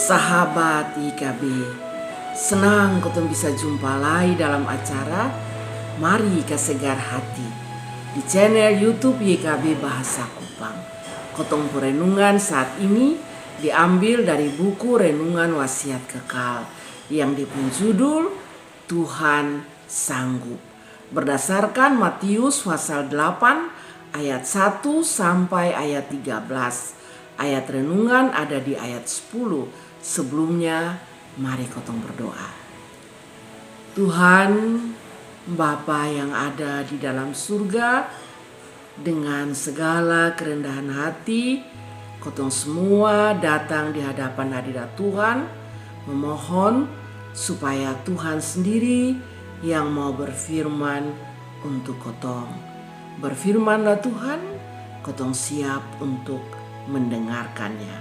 Sahabat YKB, senang kotong bisa jumpa lagi dalam acara Mari Kesegar Hati di channel YouTube YKB Bahasa Kupang. Kotong perenungan saat ini diambil dari buku Renungan Wasiat Kekal yang dipunjudul Tuhan Sanggup, berdasarkan Matius pasal 8 ayat 1 sampai ayat 13. Ayat renungan ada di ayat 10. Sebelumnya mari kotong berdoa. Tuhan Bapa yang ada di dalam surga, dengan segala kerendahan hati kotong semua datang di hadapan hadirat Tuhan, memohon supaya Tuhan sendiri yang mau berfirman untuk kotong. Berfirmanlah Tuhan, kotong siap untuk mendengarkannya.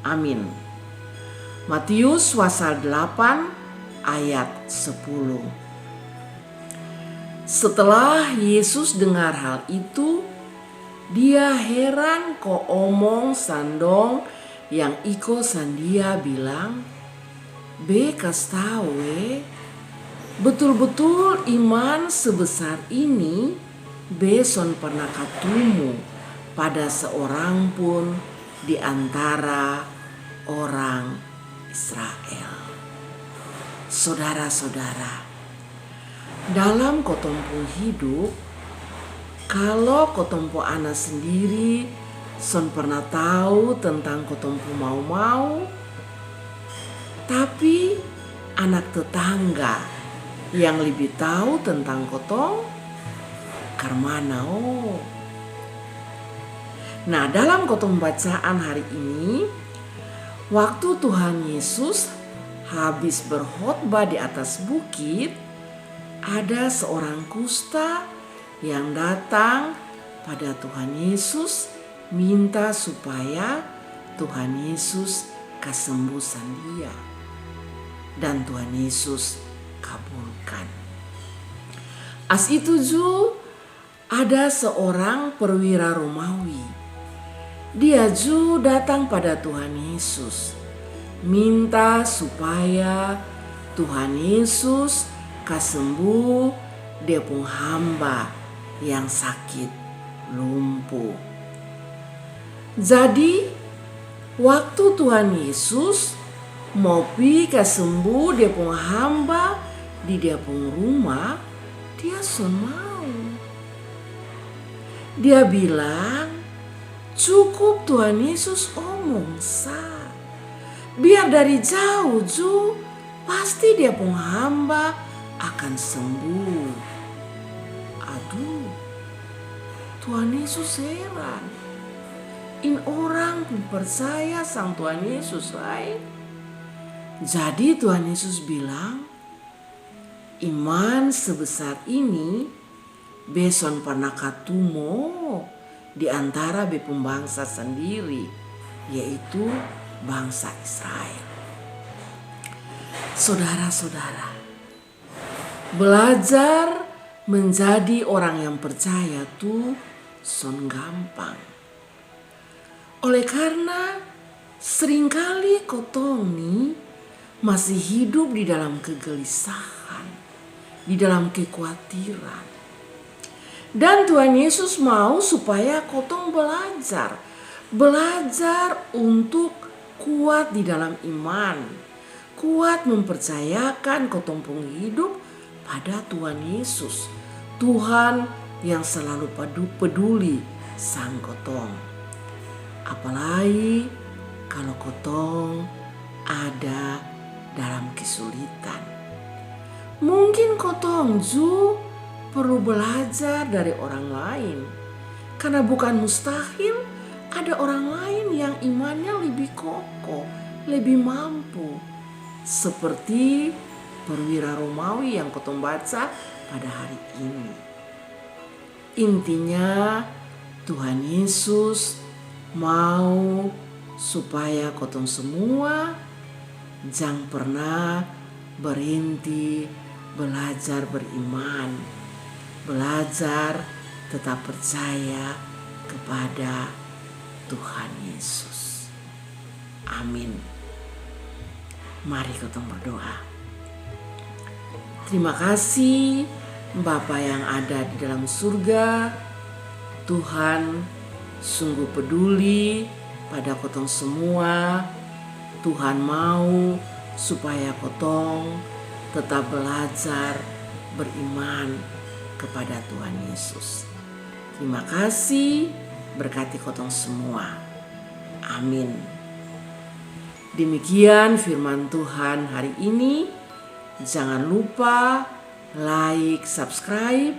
Amin. Matius pasal 8 ayat 10. Setelah Yesus dengar hal itu, dia heran ko omong sandong yang iko sandia bilang, "Be kas tahu betul-betul iman sebesar ini beson pernah katumu pada seorang pun di antara orang Israel." Saudara-saudara, dalam kotompo hidup, kalau kotompo anak sendiri son pernah tahu tentang kotompo mau-mau, tapi anak tetangga yang lebih tahu tentang kotong karmana. Nah, dalam kotong bacaan hari ini, waktu Tuhan Yesus habis berkhotbah di atas bukit, ada seorang kusta yang datang pada Tuhan Yesus minta supaya Tuhan Yesus kesembuhan dia. Dan Tuhan Yesus kabulkan. As itu juga ada seorang perwira Romawi. Dia juga datang pada Tuhan Yesus, minta supaya Tuhan Yesus kasembuh dia pun hamba yang sakit lumpuh. Jadi waktu Tuhan Yesus mau pi kasembuh dia pun hamba di dia pun rumah, dia son mau. Dia bilang, "Cukup Tuhan Yesus omong sah. Biar dari jauh ju, pasti dia pun hamba akan sembuh." Aduh, Tuhan Yesus heran. In orang pun percaya sang Tuhan Yesus lain. Jadi Tuhan Yesus bilang, iman sebesar ini beson pernah katumo di antara bangsa sendiri, yaitu bangsa Israel. Saudara-saudara, belajar menjadi orang yang percaya tuh son gampang. Oleh karena seringkali kotong nih masih hidup di dalam kegelisahan, di dalam kekhawatiran. Dan Tuhan Yesus mau supaya kotong belajar untuk kuat di dalam iman, kuat mempercayakan kotong pun hidup pada Tuhan Yesus, Tuhan yang selalu peduli sang kotong. Apalagi kalau kotong ada dalam kesulitan. Mungkin kotong juga perlu belajar dari orang lain, karena bukan mustahil ada orang lain yang imannya lebih kokoh, lebih mampu, seperti perwira Romawi yang kotong baca pada hari ini. Intinya Tuhan Yesus mau supaya kotong semua jangan pernah berhenti belajar beriman, belajar tetap percaya kepada Tuhan Yesus. Amin. Mari kita berdoa. Terima kasih Bapa yang ada di dalam surga. Tuhan sungguh peduli pada kotong semua. Tuhan mau supaya kotong tetap belajar beriman kepada Tuhan Yesus. Terima kasih, berkati kotong semua. Amin. Demikian firman Tuhan hari ini. Jangan lupa like, subscribe,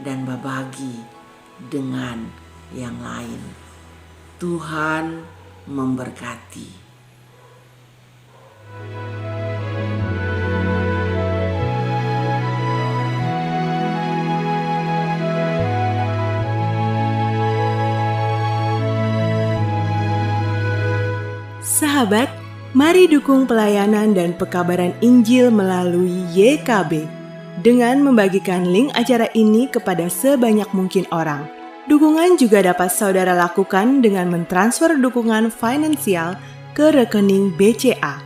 dan berbagi dengan yang lain. Tuhan memberkati. Sahabat, mari dukung pelayanan dan pekabaran Injil melalui YKB dengan membagikan link acara ini kepada sebanyak mungkin orang. Dukungan juga dapat saudara lakukan dengan mentransfer dukungan finansial ke rekening BCA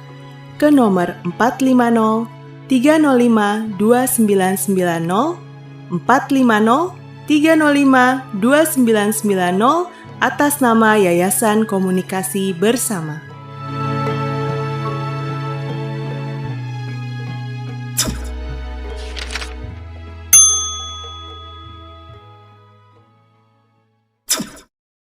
ke nomor 450 305 2990 450 305 2990 atas nama Yayasan Komunikasi Bersama.